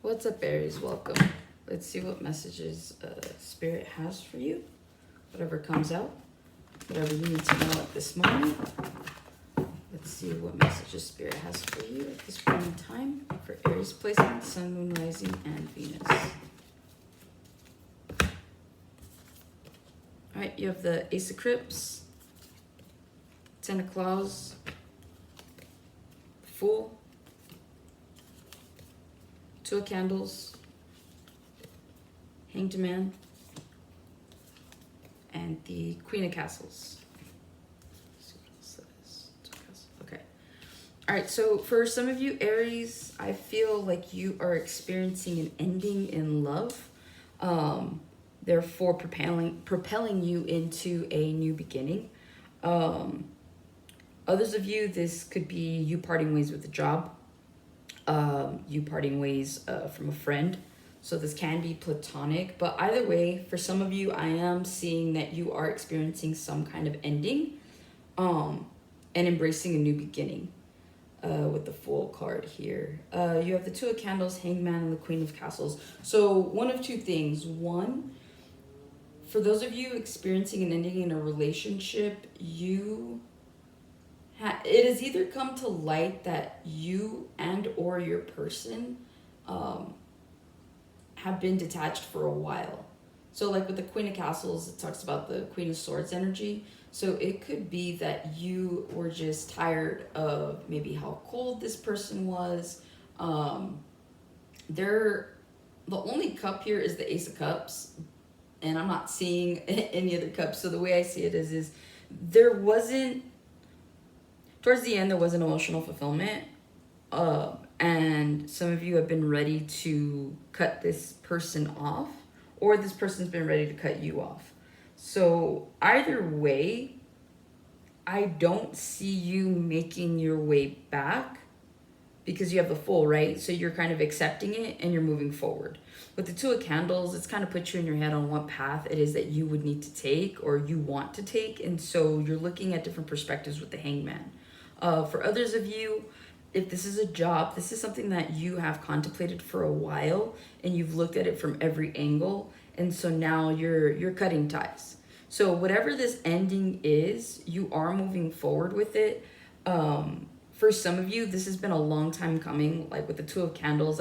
What's up, Aries? Welcome. Let's see what messages Spirit has for you. Whatever comes out, whatever you need to know at this moment. Let's see what messages Spirit has for you at this point in time for Aries placement, Sun, Moon, Rising, and Venus. Alright, you have the Ace of Cups, Ten of Claws, Fool, Two of Candles, Hanged Man, and the Queen of Castles. Let's see what else that is. Two of Castles. Okay. All right. So for some of you Aries, I feel like you are experiencing an ending in love. Therefore propelling you into a new beginning. Others of you, this could be you parting ways with a job. You parting ways from a friend. So this can be platonic, but either way, for some of you, I am seeing that you are experiencing some kind of ending and embracing a new beginning with the Fool card here. You have the Two of Candles, Hanged Man, and the Queen of Castles. So one of two things. One, for those of you experiencing an ending in a relationship, it has either come to light that you and or your person have been detached for a while. So like with the Queen of Castles, it talks about the Queen of Swords energy. So it could be that you were just tired of maybe how cold this person was. The only cup here is the Ace of Cups, and I'm not seeing any other cups. So the way I see it is there wasn't, towards the end, there was an emotional fulfillment. And some of you have been ready to cut this person off, or this person's been ready to cut you off. So either way, I don't see you making your way back because you have the Fool, right? So you're kind of accepting it and you're moving forward. With the Two of Candles, it's kind of put you in your head on what path it is that you would need to take or you want to take. And so you're looking at different perspectives with the Hangman. For others of you, if this is a job, this is something that you have contemplated for a while and you've looked at it from every angle. And so now you're cutting ties. So whatever this ending is, you are moving forward with it. For some of you, this has been a long time coming. Like with the Two of Candles,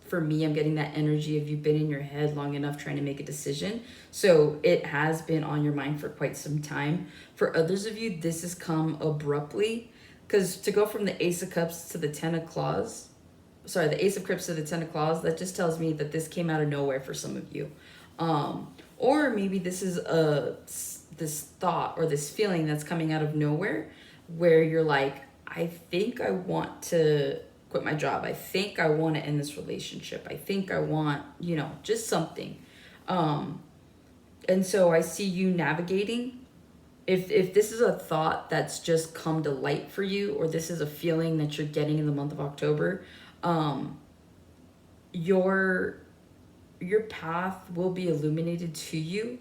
for me, I'm getting that energy of you've been in your head long enough trying to make a decision. So it has been on your mind for quite some time. For others of you, this has come abruptly. Because to go from the Ace of Cups to the Ten of Claws, the Ace of Cups to the Ten of Claws, that just tells me that this came out of nowhere for some of you. Or maybe this is this thought or this feeling that's coming out of nowhere where you're like, I think I want to quit my job. I think I want to end this relationship. I think I want, just something. And so I see you navigating. If this is a thought that's just come to light for you, or this is a feeling that you're getting in the month of October, your path will be illuminated to you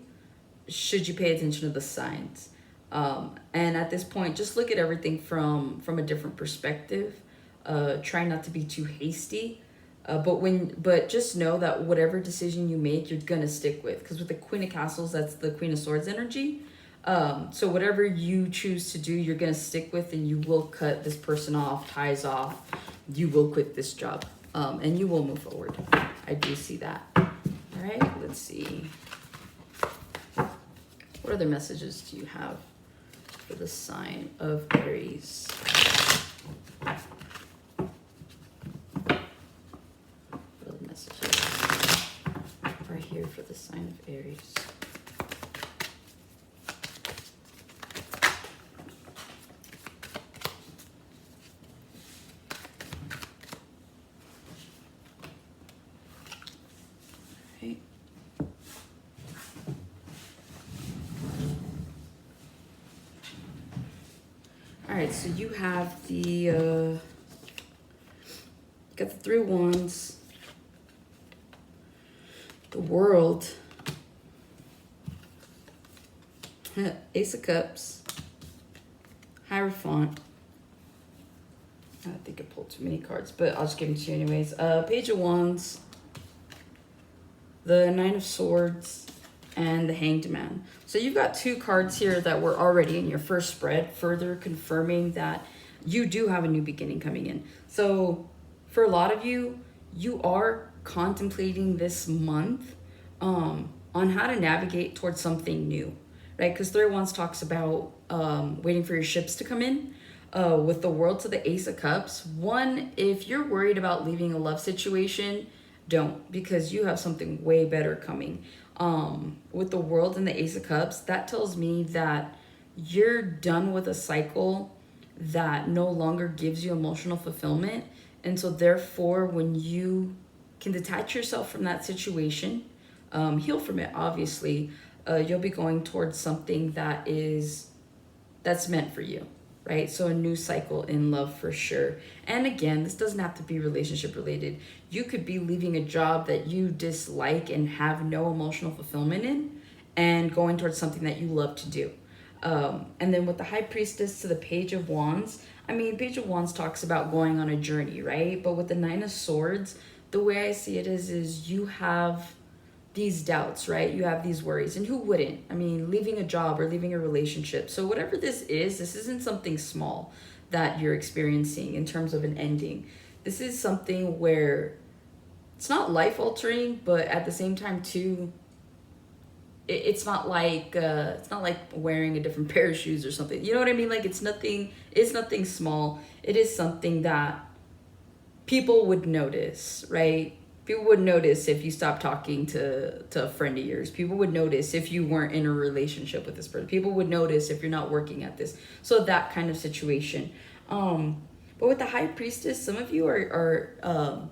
should you pay attention to the signs. And at this point, just look at everything from a different perspective. Try not to be too hasty. But just know that whatever decision you make, you're gonna stick with. Because with the Queen of Castles, that's the Queen of Swords energy. So whatever you choose to do, you're gonna stick with, and you will cut this person off, ties off. You will quit this job, and you will move forward. I do see that. All right, let's see. What other messages do you have for the sign of Aries? What other messages are here for the sign of Aries? All right, so you have got the Three of Wands, the World, Ace of Cups, Hierophant. I think I pulled too many cards, but I'll just give them to you anyways. Page of Wands, the Nine of Swords, and the Hanged Man. So you've got two cards here that were already in your first spread, further confirming that you do have a new beginning coming in. So for a lot of you, you are contemplating this month on how to navigate towards something new, right? Because Three of Wands talks about waiting for your ships to come in. With the World to the Ace of Cups, one, if you're worried about leaving a love situation, don't, because you have something way better coming. With the World and the Ace of Cups, that tells me that you're done with a cycle that no longer gives you emotional fulfillment. And so therefore, when you can detach yourself from that situation, heal from it, obviously, you'll be going towards something that's meant for you, right? So a new cycle in love for sure. And again, this doesn't have to be relationship related. You could be leaving a job that you dislike and have no emotional fulfillment in, and going towards something that you love to do. And then with the High Priestess to the Page of Wands, I mean, Page of Wands talks about going on a journey, right? But with the Nine of Swords, the way I see it is you have these doubts, right? You have these worries. And who wouldn't? I mean, leaving a job or leaving a relationship. So whatever this isn't something small that you're experiencing in terms of an ending. This is something where it's not life altering, but at the same time too, it's not like wearing a different pair of shoes or something. You know what I mean? Like it's nothing small. It is something that people would notice, right? People would notice if you stopped talking to a friend of yours. People would notice if you weren't in a relationship with this person. People would notice if you're not working at this. So that kind of situation. But with the High Priestess, some of you are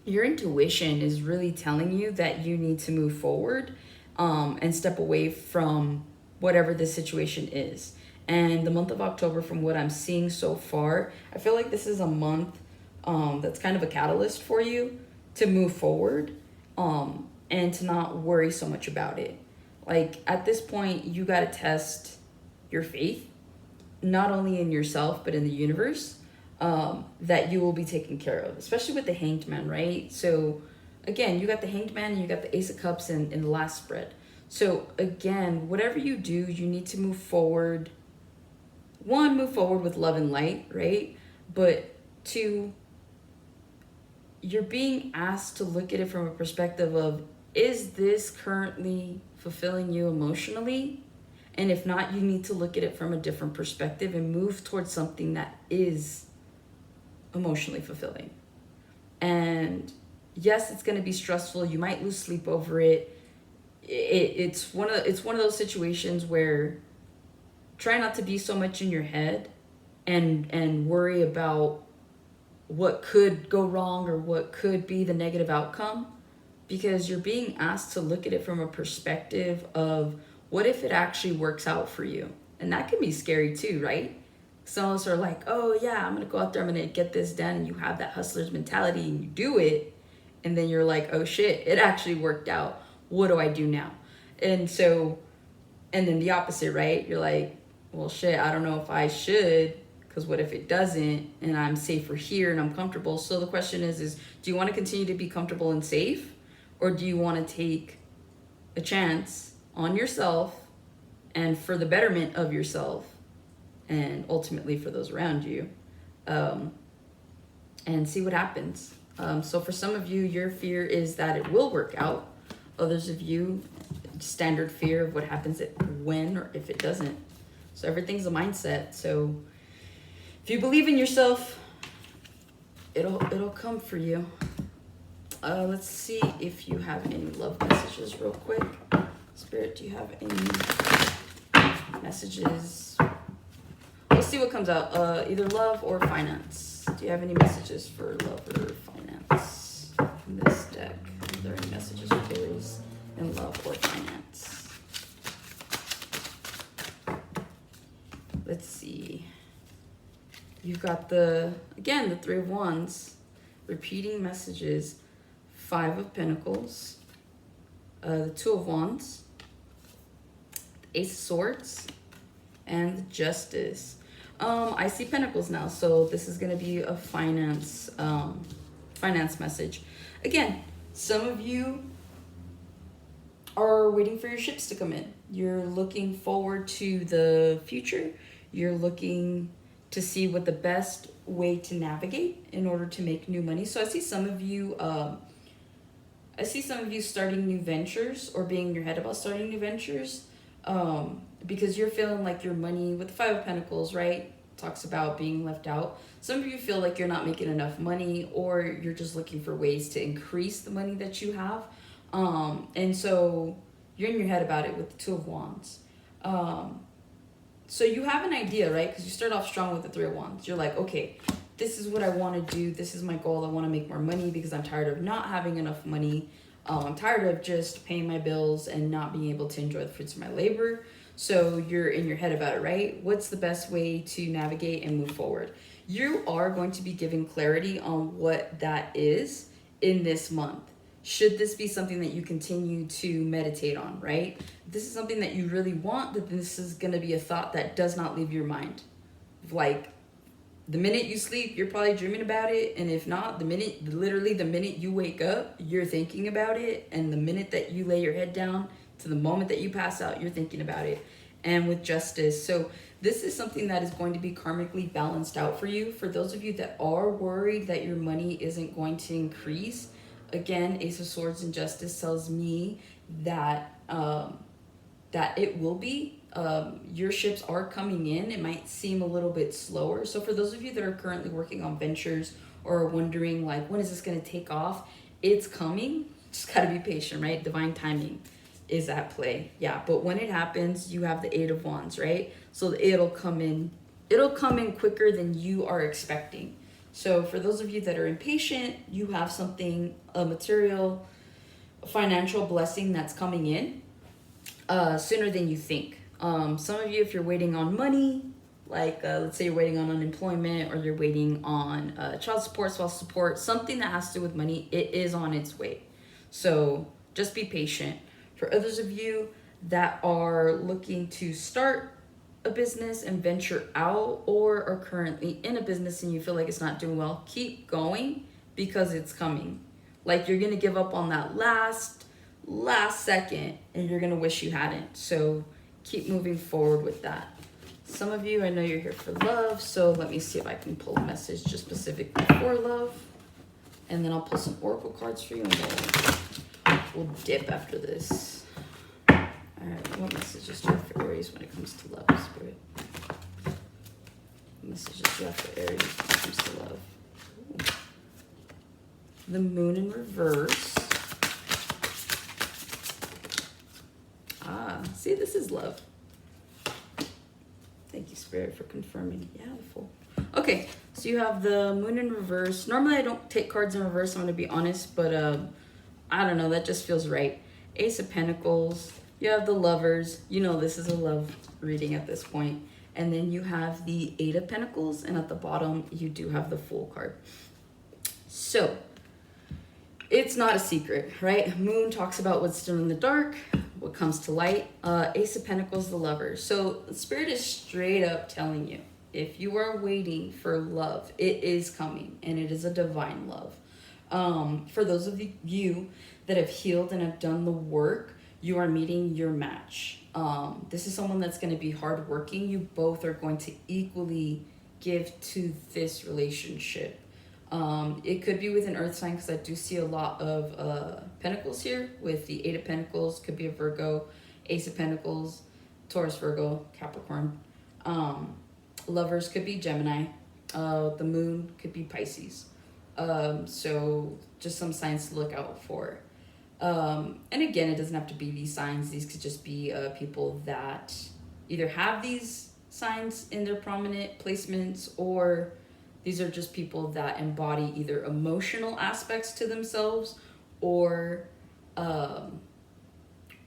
your intuition is really telling you that you need to move forward and step away from whatever this situation is. And the month of October, from what I'm seeing so far, I feel like this is a month that's kind of a catalyst for you to move forward and to not worry so much about it. Like at this point, you got to test your faith, not only in yourself, but in the universe, that you will be taken care of, especially with the Hanged Man, right? So again, you got the Hanged Man and you got the Ace of Cups in the last spread. So again, whatever you do, you need to move forward. One, move forward with love and light, right? But two, you're being asked to look at it from a perspective of, is this currently fulfilling you emotionally? And if not, you need to look at it from a different perspective and move towards something that is emotionally fulfilling. And yes, it's going to be stressful. You might lose sleep over it. It's one of those situations where try not to be so much in your head and worry about what could go wrong or what could be the negative outcome, because you're being asked to look at it from a perspective of what if it actually works out for you. And that can be scary too, right? Some of us are like, oh yeah, I'm gonna go out there, I'm gonna get this done, and you have that hustler's mentality and you do it, and then you're like, oh shit, it actually worked out, what do I do now? And then the opposite, right? You're like, well shit, I don't know if I should, because what if it doesn't, and I'm safer here and I'm comfortable? So the question is do you want to continue to be comfortable and safe, or do you want to take a chance on yourself and for the betterment of yourself and ultimately for those around you, and see what happens? So for some of you, your fear is that it will work out. Others of you, standard fear of what happens when or if it doesn't. So everything's a mindset. So if you believe in yourself, it'll come for you. Let's see if you have any love messages real quick. Spirit, do you have any messages? We'll see what comes out. Either love or finance. Do you have any messages for love or finance in this deck? Are there any messages for Aries in love or finance? Let's see. You've got the Three of Wands, repeating messages, Five of Pentacles, the Two of Wands, the Ace of Swords, and the Justice. I see Pentacles now, so this is going to be a finance message. Again, some of you are waiting for your ships to come in. You're looking forward to the future. You're looking to see what the best way to navigate in order to make new money. So I see some of you. I see some of you starting new ventures or being in your head about starting new ventures, because you're feeling like your money with the Five of Pentacles, right? Talks about being left out. Some of you feel like you're not making enough money, or you're just looking for ways to increase the money that you have. And so you're in your head about it with the Two of Wands. So you have an idea, right? Because you start off strong with the Three of Wands. You're like, okay, this is what I want to do. This is my goal. I want to make more money because I'm tired of not having enough money. I'm tired of just paying my bills and not being able to enjoy the fruits of my labor. So you're in your head about it, right? What's the best way to navigate and move forward? You are going to be giving clarity on what that is in this month. Should this be something that you continue to meditate on, right? If this is something that you really want, that this is going to be a thought that does not leave your mind. Like, the minute you sleep, you're probably dreaming about it. And if not, literally the minute you wake up, you're thinking about it. And the minute that you lay your head down to the moment that you pass out, you're thinking about it. And with Justice. So this is something that is going to be karmically balanced out for you. For those of you that are worried that your money isn't going to increase, again, Ace of Swords and Justice tells me that that it will be. Your ships are coming in. It might seem a little bit slower. So for those of you that are currently working on ventures or are wondering, like, when is this going to take off? It's coming. Just got to be patient, right? Divine timing is at play. Yeah, but when it happens, you have the Eight of Wands, right? So it'll come in. It'll come in quicker than you are expecting. So for those of you that are impatient, you have something, a material, a financial blessing that's coming in sooner than you think. Some of you, if you're waiting on money, like let's say you're waiting on unemployment, or you're waiting on child support, spousal support, something that has to do with money, it is on its way. So just be patient. For others of you that are looking to start a business and venture out, or are currently in a business and you feel like it's not doing well, keep going, because it's coming. Like, you're gonna give up on that last second and you're gonna wish you hadn't. So keep moving forward with that. Some of you, I know you're here for love, so let me see if I can pull a message just specifically for love, and then I'll pull some oracle cards for you, and we'll dip after this. All right, what messages do you have for Aries when it comes to love, Spirit? What messages do you have for Aries when it comes to love? Ooh. The Moon in reverse. See, this is love. Thank you, Spirit, for confirming. Yeah, the Fool. Okay, so you have the Moon in reverse. Normally, I don't take cards in reverse, I'm going to be honest, but I don't know, that just feels right. Ace of Pentacles. You have the Lovers. You know this is a love reading at this point. And then you have the Eight of Pentacles, and at the bottom, you do have the Fool card. So, it's not a secret, right? Moon talks about what's still in the dark, what comes to light. Ace of Pentacles, the Lovers. So Spirit is straight up telling you, if you are waiting for love, it is coming, and it is a divine love. For those of you that have healed and have done the work, you are meeting your match. This is someone that's going to be hardworking. You both are going to equally give to this relationship. It could be with an earth sign, because I do see a lot of pentacles here with the Eight of Pentacles. Could be a Virgo, Ace of Pentacles, Taurus, Virgo, Capricorn. Lovers could be Gemini. The Moon could be Pisces. So just some signs to look out for. And again, it doesn't have to be these signs. These could just be people that either have these signs in their prominent placements, or these are just people that embody either emotional aspects to themselves, or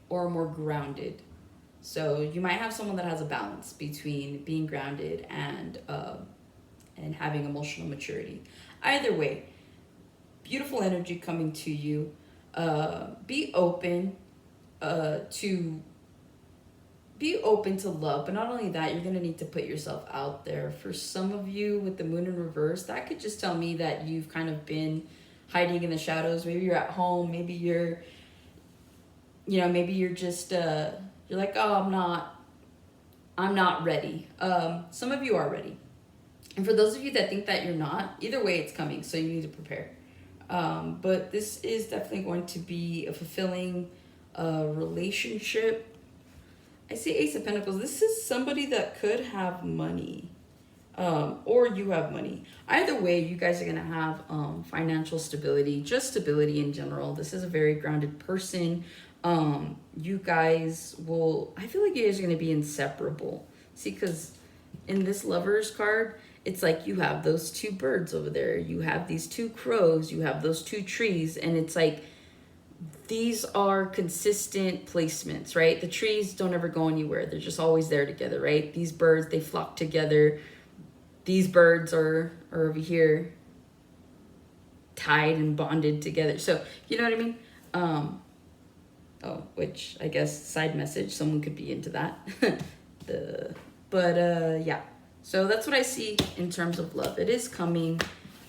more grounded. So you might have someone that has a balance between being grounded and having emotional maturity. Either way, beautiful energy coming to you. Be open to love, but not only that, you're going to need to put yourself out there. For some of you with the Moon in reverse, that could just tell me that you've kind of been hiding in the shadows. Maybe you're at home, maybe you're you know, maybe you're just, you're like, oh, I'm not ready. Some of you are ready. And for those of you that think that you're not, either way it's coming, so you need to prepare. But this is definitely going to be a fulfilling relationship. I see Ace of Pentacles. This is somebody that could have money. Or you have money. Either way, you guys are going to have financial stability, just stability in general. This is a very grounded person. You guys will, I feel like you guys are going to be inseparable. See, because in this Lovers card, it's like you have those two birds over there. You have these two crows. You have those two trees. And it's like, these are consistent placements, right? The trees don't ever go anywhere. They're just always there together, right? These birds, they flock together. These birds are over here tied and bonded together. So, you know what I mean? Oh, which I guess side message, someone could be into that. Yeah. So that's what I see in terms of love. It is coming.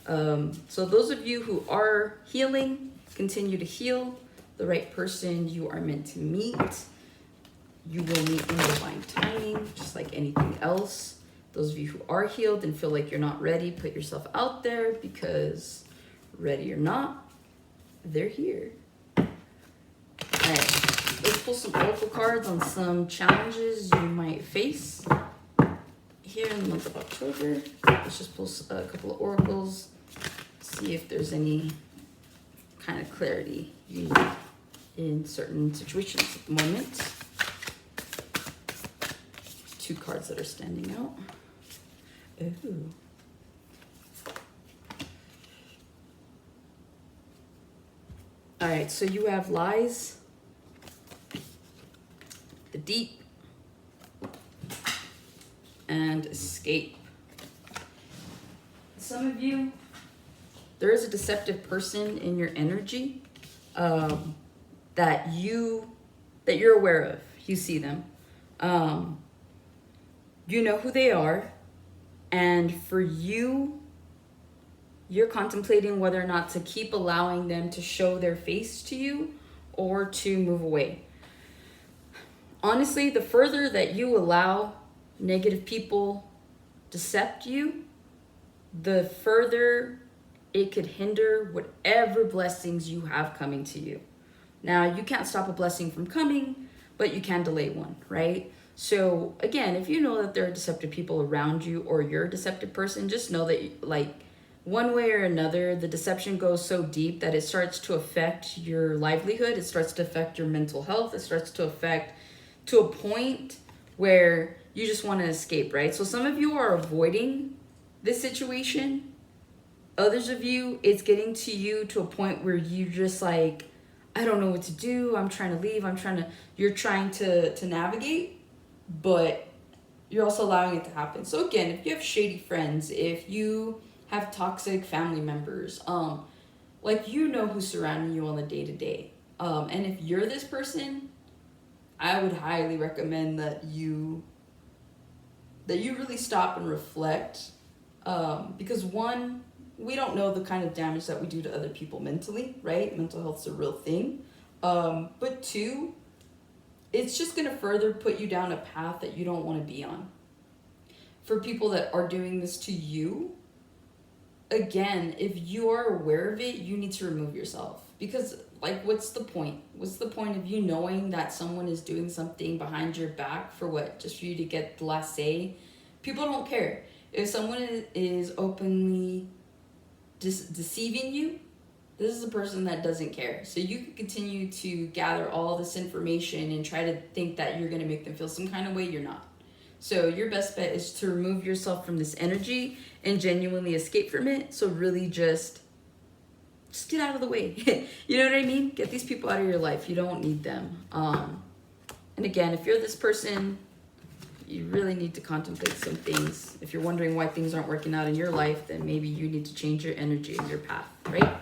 So those of you who are healing, continue to heal. The right person you are meant to meet. You will meet in divine timing, just like anything else. Those of you who are healed and feel like you're not ready, put yourself out there, because ready or not, they're here. All right, let's pull some oracle cards on some challenges you might face here in the month of October. Let's just pull a couple of oracles, see if there's any kind of clarity you need in certain situations at the moment. 2 cards that are standing out. Ooh. All right, so you have lies, the deep, and escape. Some of you, there is a deceptive person in your energy that you're aware of. You see them. You know who they are. And for you, you're contemplating whether or not to keep allowing them to show their face to you or to move away. Honestly, the further that you allow negative people decept you, the further it could hinder whatever blessings you have coming to you. Now, you can't stop a blessing from coming, but you can delay one, right? So again, if you know that there are deceptive people around you or you're a deceptive person, just know that like one way or another, the deception goes so deep that it starts to affect your livelihood. It starts to affect your mental health. It starts to affect to a point where you just want to escape, right? So some of you are avoiding this situation. Others of you, it's getting to you to a point where you just like, I don't know what to do. I'm trying to leave. You're trying to navigate, but you're also allowing it to happen. So again, if you have shady friends, if you have toxic family members, like you know who's surrounding you on the day-to-day. And if you're this person, I would highly recommend that you really stop and reflect. Because one, we don't know the kind of damage that we do to other people mentally, right? Mental health's a real thing. But 2, it's just going to further put you down a path that you don't want to be on. For people that are doing this to you, again, if you are aware of it, you need to remove yourself. Because, like, what's the point? What's the point of you knowing that someone is doing something behind your back for what? Just for you to get the last say? People don't care. If someone is openly deceiving you, this is a person that doesn't care. So you can continue to gather all this information and try to think that you're going to make them feel some kind of way. You're not. So your best bet is to remove yourself from this energy and genuinely escape from it. So really just get out of the way. You know what I mean? Get these people out of your life. You don't need them. And again, if you're this person, you really need to contemplate some things. If you're wondering why things aren't working out in your life, then maybe you need to change your energy and your path, right?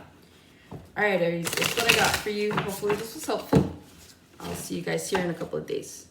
All right, Aries, that's what I got for you. Hopefully this was helpful. I'll see you guys here in a couple of days.